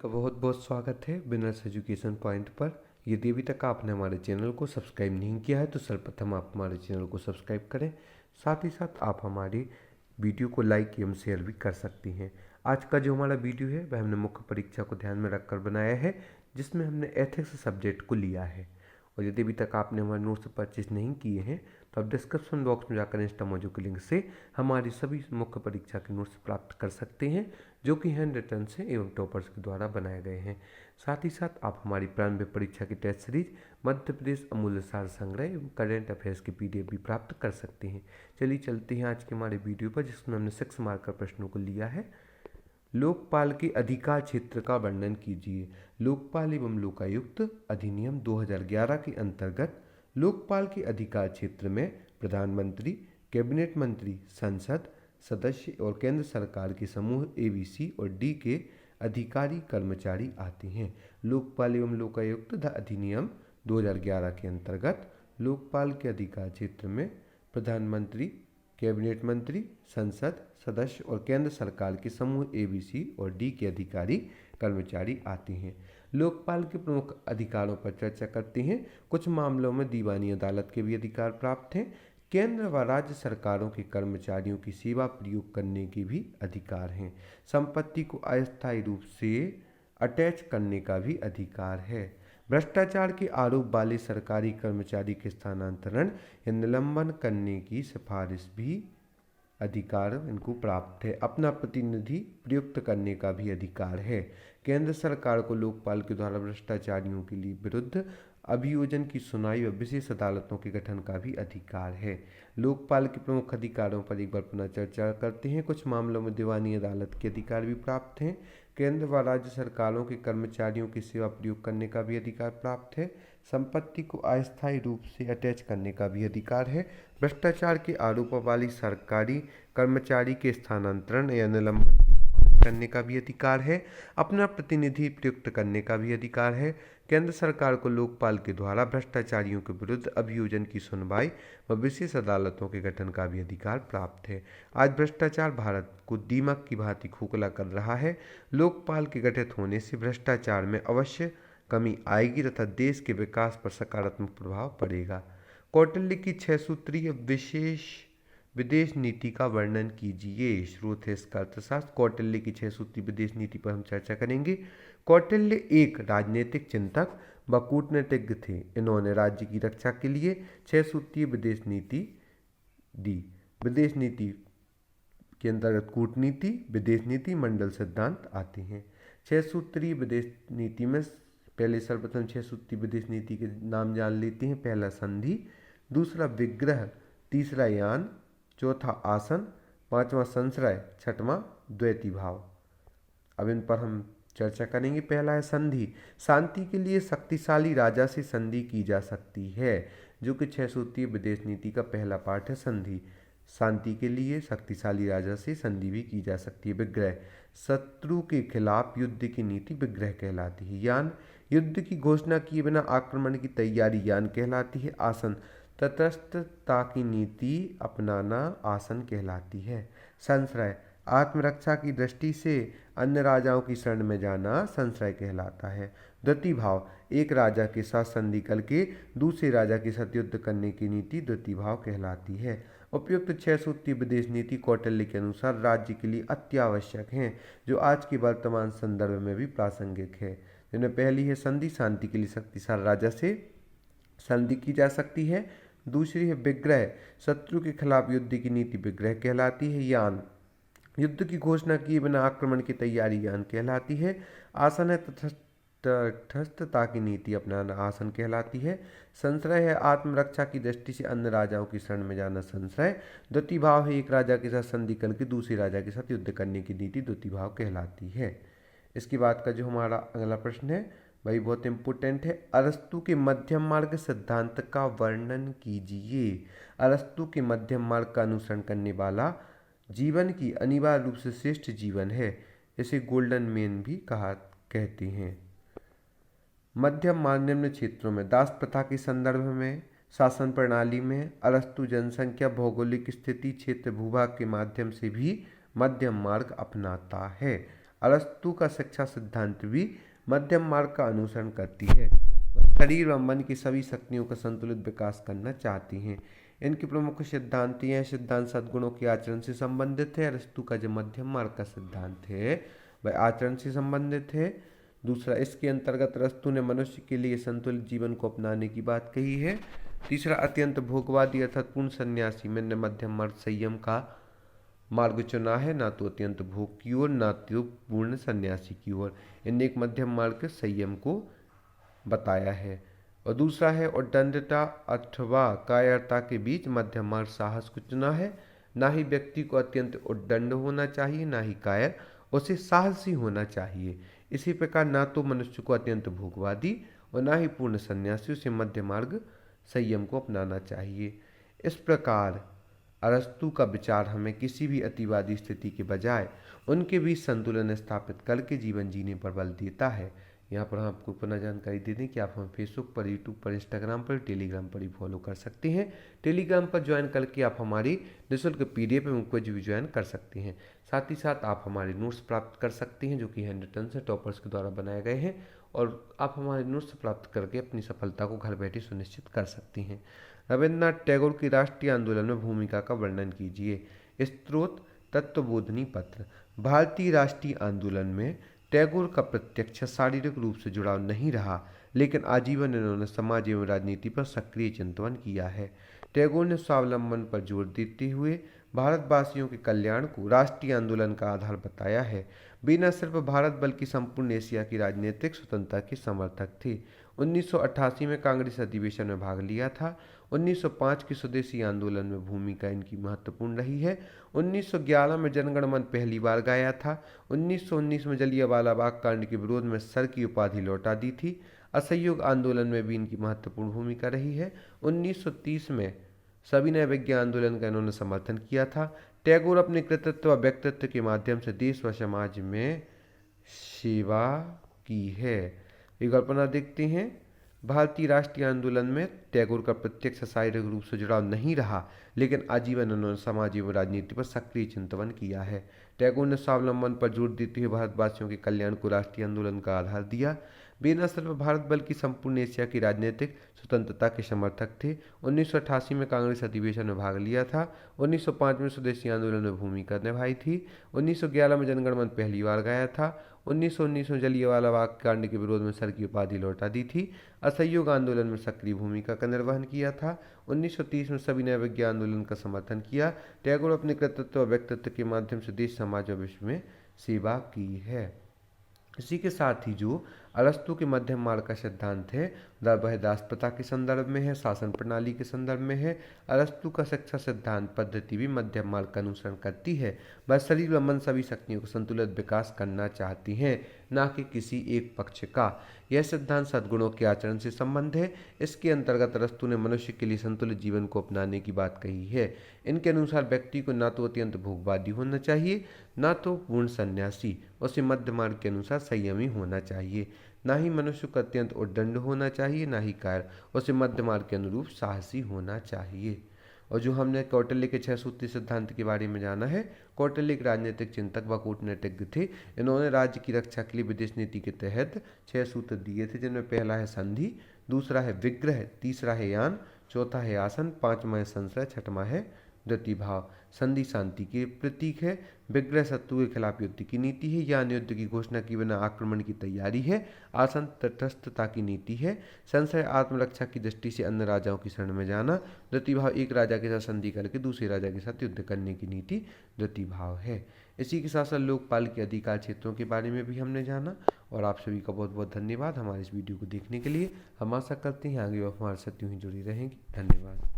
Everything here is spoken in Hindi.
आपका बहुत बहुत स्वागत है बिनर्स एजुकेशन पॉइंट पर। यदि अभी तक आपने हमारे चैनल को सब्सक्राइब नहीं किया है तो सर्वप्रथम आप हमारे चैनल को सब्सक्राइब करें। साथ ही साथ आप हमारी वीडियो को लाइक एवं शेयर भी कर सकती हैं। आज का जो हमारा वीडियो है वह हमने मुख्य परीक्षा को ध्यान में रखकर बनाया है, जिसमें हमने एथिक्स सब्जेक्ट को लिया है। और यदि अभी तक आपने हमारे नोट्स परचेज नहीं किए हैं तो आप डिस्क्रिप्शन बॉक्स में जाकर इंस्टामोजो के लिंक से हमारी सभी मुख्य परीक्षा के नोट्स प्राप्त कर सकते हैं, जो कि हैंड रिटन से एवं टॉपर्स के द्वारा बनाए गए हैं। साथ ही साथ आप हमारी प्रारंभिक परीक्षा की टेस्ट सीरीज मध्य प्रदेश अमूल्य सार संग्रह एवं करेंट अफेयर्स की PDF भी प्राप्त कर सकते हैं। चलिए चलते हैं आज के हमारे वीडियो पर, जिसमें हमने 6 मार्क का प्रश्नों को लिया है। लोकपाल के अधिकार क्षेत्र का वर्णन कीजिए। लोकपाल एवं लोकायुक्त अधिनियम 2011 के अंतर्गत लोकपाल के अधिकार क्षेत्र में प्रधानमंत्री, कैबिनेट मंत्री, संसद सदस्य और केंद्र सरकार के समूह ABC और D के अधिकारी कर्मचारी आते हैं। लोकपाल एवं लोकायुक्त अधिनियम 2011 के अंतर्गत लोकपाल के अधिकार क्षेत्र में प्रधानमंत्री, कैबिनेट मंत्री, संसद सदस्य और केंद्र सरकार के समूह ABC और D के अधिकारी कर्मचारी आते हैं। लोकपाल के प्रमुख अधिकारों पर चर्चा करते हैं। कुछ मामलों में दीवानी अदालत के भी अधिकार प्राप्त हैं। केंद्र व राज्य सरकारों के कर्मचारियों की सेवा प्रयोग करने के भी अधिकार हैं। संपत्ति को अस्थायी रूप से अटैच करने का भी अधिकार है। भ्रष्टाचार के आरोप वाले सरकारी कर्मचारी के स्थानांतरण या निलंबन करने की सिफारिश भी अधिकार इनको प्राप्त है। अपना प्रतिनिधि प्रयुक्त करने का भी अधिकार है। केंद्र सरकार को लोकपाल के द्वारा भ्रष्टाचारियों के लिए विरुद्ध अभियोजन की सुनवाई व विशेष अदालतों के गठन का भी अधिकार है। लोकपाल के प्रमुख अधिकारों पर एक बार पुनः चर्चा करते हैं। कुछ मामलों में दीवानी अदालत के अधिकार भी प्राप्त हैं। केंद्र व राज्य सरकारों के कर्मचारियों की सेवा प्रयोग करने का भी अधिकार प्राप्त है। संपत्ति को अस्थायी रूप से अटैच करने का भी अधिकार है। भ्रष्टाचार के आरोपों वाली सरकारी कर्मचारी के स्थानांतरण या निलंबन की सिफारिश करने का भी अधिकार है। अपना प्रतिनिधि प्रयुक्त करने का भी अधिकार है। केंद्र सरकार को लोकपाल के द्वारा भ्रष्टाचारियों के विरुद्ध अभियोजन की सुनवाई व विशेष अदालतों के गठन का भी अधिकार प्राप्त है। आज भ्रष्टाचार भारत को दीमक की भांति खोखला कर रहा है। लोकपाल के गठित होने से भ्रष्टाचार में अवश्य कमी आएगी तथा देश के विकास पर सकारात्मक प्रभाव पड़ेगा। कौटिल्य की 6 सूत्रीय विशेष विदेश नीति का वर्णन कीजिए। स्रोत है इसका अर्थशास्त्र। कौटिल्य की 6 सूत्रीय विदेश नीति पर हम चर्चा करेंगे। कौटिल्य एक राजनीतिक चिंतक व कूटनीतिज्ञ थे। इन्होंने राज्य की रक्षा के लिए 6 सूत्रीय विदेश नीति दी। विदेश नीति के अंतर्गत कूटनीति, विदेश नीति, मंडल सिद्धांत आते हैं। 6 सूत्रीय विदेश नीति में पहले सर्वप्रथम 6 सूत्रीय विदेश नीति के नाम जान लेते हैं। पहला संधि, दूसरा विग्रह, तीसरा यान, चौथा आसन, पांचवा संश्रय, छठवां द्वैती भाव। अब इन पर हम चर्चा करेंगे। पहला है संधि। शांति के लिए शक्तिशाली राजा से संधि की जा सकती है, जो कि 6 सूत्रीय विदेश नीति का पहला पार्ट है। संधि, शांति के लिए शक्तिशाली राजा से संधि भी की जा सकती है। विग्रह, शत्रु के खिलाफ युद्ध की नीति विग्रह कहलाती है। यान, युद्ध की घोषणा किए बिना आक्रमण की तैयारी यान कहलाती है। आसन, तटस्थता की नीति अपनाना आसन कहलाती है। संश्रय, आत्मरक्षा की दृष्टि से अन्य राजाओं की शरण में जाना संश्रय कहलाता है। द्वैती भाव, एक राजा के साथ संधि करके दूसरे राजा के साथ युद्ध करने की नीति द्वैती भाव कहलाती है। उपयुक्त 6 सूत्रीय विदेश नीति कौटिल्य के अनुसार राज्य के लिए अत्यावश्यक हैं, जो आज के वर्तमान संदर्भ में भी प्रासंगिक है। जिनमें पहली है संधि, शांति के लिए शक्तिशाली राजा से संधि की जा सकती है। दूसरी है विग्रह, शत्रु के खिलाफ युद्ध की नीति विग्रह कहलाती है। यान, युद्ध की घोषणा किए बिना आक्रमण की तैयारी यान कहलाती है। आसन है, तटस्थता की नीति अपनाना आसन कहलाती है। संश्रय है, आत्मरक्षा की दृष्टि से अन्य राजाओं की शरण में जाना संश्रय। द्वैती भाव है, एक राजा के साथ संधि करके दूसरे राजा के साथ युद्ध करने की नीति द्वैती भाव कहलाती है। इसके बाद का जो हमारा अगला प्रश्न है वही बहुत इंपॉर्टेंट है। अरस्तु के मध्यम मार्ग सिद्धांत का वर्णन कीजिए। अरस्तु के मध्यम मार्ग का अनुसरण करने वाला जीवन की अनिवार्य रूप से श्रेष्ठ जीवन है। इसे गोल्डन मेन भी कहते हैं। मध्यम मार्ग निम्न क्षेत्रों में दास प्रथा के संदर्भ में, शासन प्रणाली में अरस्तु जनसंख्या, भौगोलिक स्थिति, क्षेत्र, भूभाग के माध्यम से भी मध्यम मार्ग अपनाता है। अरस्तु का शिक्षा सिद्धांत भी मध्यम मार्ग का अनुसरण करती है। शरीर व मन की सभी शक्तियों का संतुलित विकास करना चाहती हैं। इनके प्रमुख सिद्धांत यह सिद्धांत सद्गुणों के आचरण से संबंधित है। अरस्तु का जो मध्यम मार्ग का सिद्धांत है वह आचरण से संबंधित है। दूसरा, इसके अंतर्गत अरस्तु ने मनुष्य के लिए संतुलित जीवन को अपनाने की बात कही है। तीसरा, अत्यंत भोगवादी अर्थात पूर्ण सन्यासी में मध्यम मार्ग संयम का मार्ग चुना है, ना तो अत्यंत भोग की ओर ना तो पूर्ण सन्यासी की ओर। इनने एक मध्यम मार्ग के संयम को बताया है। और दूसरा है उद्दंडता अथवा कायरता के बीच मध्यम मार्ग साहस को चुना है। ना ही व्यक्ति को अत्यंत उद्दंड होना चाहिए ना ही कायर, उसे साहसी होना चाहिए। इसी प्रकार ना तो मनुष्य को अत्यंत भोगवादी और ना ही पूर्ण सन्यासी, उसे मध्य मार्ग संयम को अपनाना चाहिए। इस प्रकार अरस्तु का विचार हमें किसी भी अतिवादी स्थिति के बजाय उनके बीच संतुलन स्थापित करके जीवन जीने पर बल देता है। यहाँ पर हम आपको पुनः जानकारी दे दें कि आप हमें फेसबुक पर, यूट्यूब पर, इंस्टाग्राम पर, टेलीग्राम पर ही फॉलो कर सकते हैं। टेलीग्राम पर ज्वाइन करके आप हमारी निःशुल्क PDF एवं क्विज भी ज्वाइन कर सकते हैं। साथ ही साथ आप हमारे नोट्स प्राप्त कर सकते हैं जो कि हैंड रिटन से टॉपर्स के द्वारा बनाए गए हैं, और आप हमारे नोट्स प्राप्त करके अपनी सफलता को घर बैठे सुनिश्चित कर सकते हैं। रविन्द्रनाथ टैगोर की राष्ट्रीय आंदोलन में भूमिका का वर्णन कीजिए। स्त्रोत तत्वबोधनी पत्र। भारतीय राष्ट्रीय आंदोलन में टैगोर का प्रत्यक्ष शारीरिक रूप से जुड़ाव नहीं रहा, लेकिन आजीवन इन्होंने समाज एवं राजनीति पर सक्रिय चिंतन किया है। टैगोर ने स्वावलंबन पर जोर देते हुए भारतवासियों के कल्याण को राष्ट्रीय आंदोलन का आधार बताया है। वे न सिर्फ भारत बल्कि संपूर्ण एशिया की राजनीतिक स्वतंत्रता के समर्थक थे। 1988 में कांग्रेस अधिवेशन में भाग लिया था। 1905 के स्वदेशी आंदोलन में भूमिका इनकी महत्वपूर्ण रही है। 1911 में जनगण मन पहली बार गाया था। 1919 में जलियांवाला बाग कांड के विरोध में सर की उपाधि लौटा दी थी। असहयोग आंदोलन में भी इनकी महत्वपूर्ण भूमिका रही है। 1930 में सविनय विज्ञान आंदोलन का इन्होंने समर्थन किया था। टैगोर अपने कृतित्व व व्यक्तित्व के माध्यम से देश व समाज में सेवा की है। एक कल्पना देखते हैं। भारतीय राष्ट्रीय आंदोलन में टैगोर का प्रत्यक्ष शारीरिक रूप से जुड़ाव नहीं रहा, लेकिन आजीवन उन्होंने समाज एवं राजनीति पर सक्रिय चिंतन किया है। टैगोर ने स्वावलंबन पर जोर देते हुए भारतवासियों के कल्याण को राष्ट्रीय आंदोलन का आधार दिया। वे न सिर्फ भारत बल्कि संपूर्ण एशिया की राजनीतिक स्वतंत्रता के समर्थक थे। 1988 में कांग्रेस अधिवेशन में भाग लिया था। 1905 में स्वदेशी आंदोलन में भूमिका निभाई थी। 1911 में जनगण मन पहली बार गाया था। 1919 में जलियांवाला बाग कांड के विरोध में सर की उपाधि लौटा दी थी। असहयोग आंदोलन में सक्रिय भूमिका का निर्वहन किया था। 1930 में सविनय विज्ञान आंदोलन का समर्थन किया। टैगोर अपने कृतित्व व व्यक्तित्व के माध्यम से देश, समाज और विश्व में सेवा की है। इसी के साथ ही जो अरस्तु के मध्यम मार्ग का सिद्धांत है वह दासप्रथा के संदर्भ में है, शासन प्रणाली के संदर्भ में है। अरस्तु का शिक्षा सिद्धांत पद्धति भी मध्यम मार्ग का अनुसरण करती है। वह शरीर व मन सभी शक्तियों का संतुलित विकास करना चाहती हैं, न कि किसी एक पक्ष का। यह सिद्धांत सद्गुणों के आचरण से संबंध है। इसके अंतर्गत अरस्तु ने मनुष्य के लिए संतुलित जीवन को अपनाने की बात कही है। इनके अनुसार व्यक्ति को न तो अत्यंत भोगवादी होना चाहिए न तो पूर्ण सन्यासी, उसे मध्य मार्ग के अनुसार संयमी होना चाहिए। ना ही मनुष्य को अत्यंत उद्दंड होना चाहिए ना ही कायर, उसे मध्य मार्ग के अनुरूप साहसी होना चाहिए। और जो हमने कौटिल्य के 6 सूत्री सिद्धांत के बारे में जाना है, कौटिल्य एक राजनीतिक चिंतक व कूटनीतिज्ञ थे। इन्होंने राज्य की रक्षा के लिए विदेश नीति के तहत 6 सूत्र दिए थे, जिनमें पहला है संधि, दूसरा है विग्रह, तीसरा है यान, चौथा है आसन, पांचवा है संशय, छठवां है द्वितीभाव। संधि शांति के प्रतीक है। विग्रह शत्रु के खिलाफ युद्ध की नीति है। यान युद्ध की घोषणा की बिना आक्रमण की तैयारी है। आसन तटस्थता की नीति है। संशय आत्मरक्षा की दृष्टि से अन्य राजाओं की शरण में जाना। द्वितीभाव एक राजा के साथ संधि करके दूसरे राजा के साथ युद्ध करने की नीति द्वितीभाव है। इसी के साथ साथ लोकपाल के अधिकार क्षेत्रों के बारे में भी हमने जाना। और आप सभी का बहुत बहुत धन्यवाद हमारे इस वीडियो को देखने के लिए। हम आशा करते हैं आगे भी हमारे साथ यूं ही जुड़ी रहेंगी। धन्यवाद।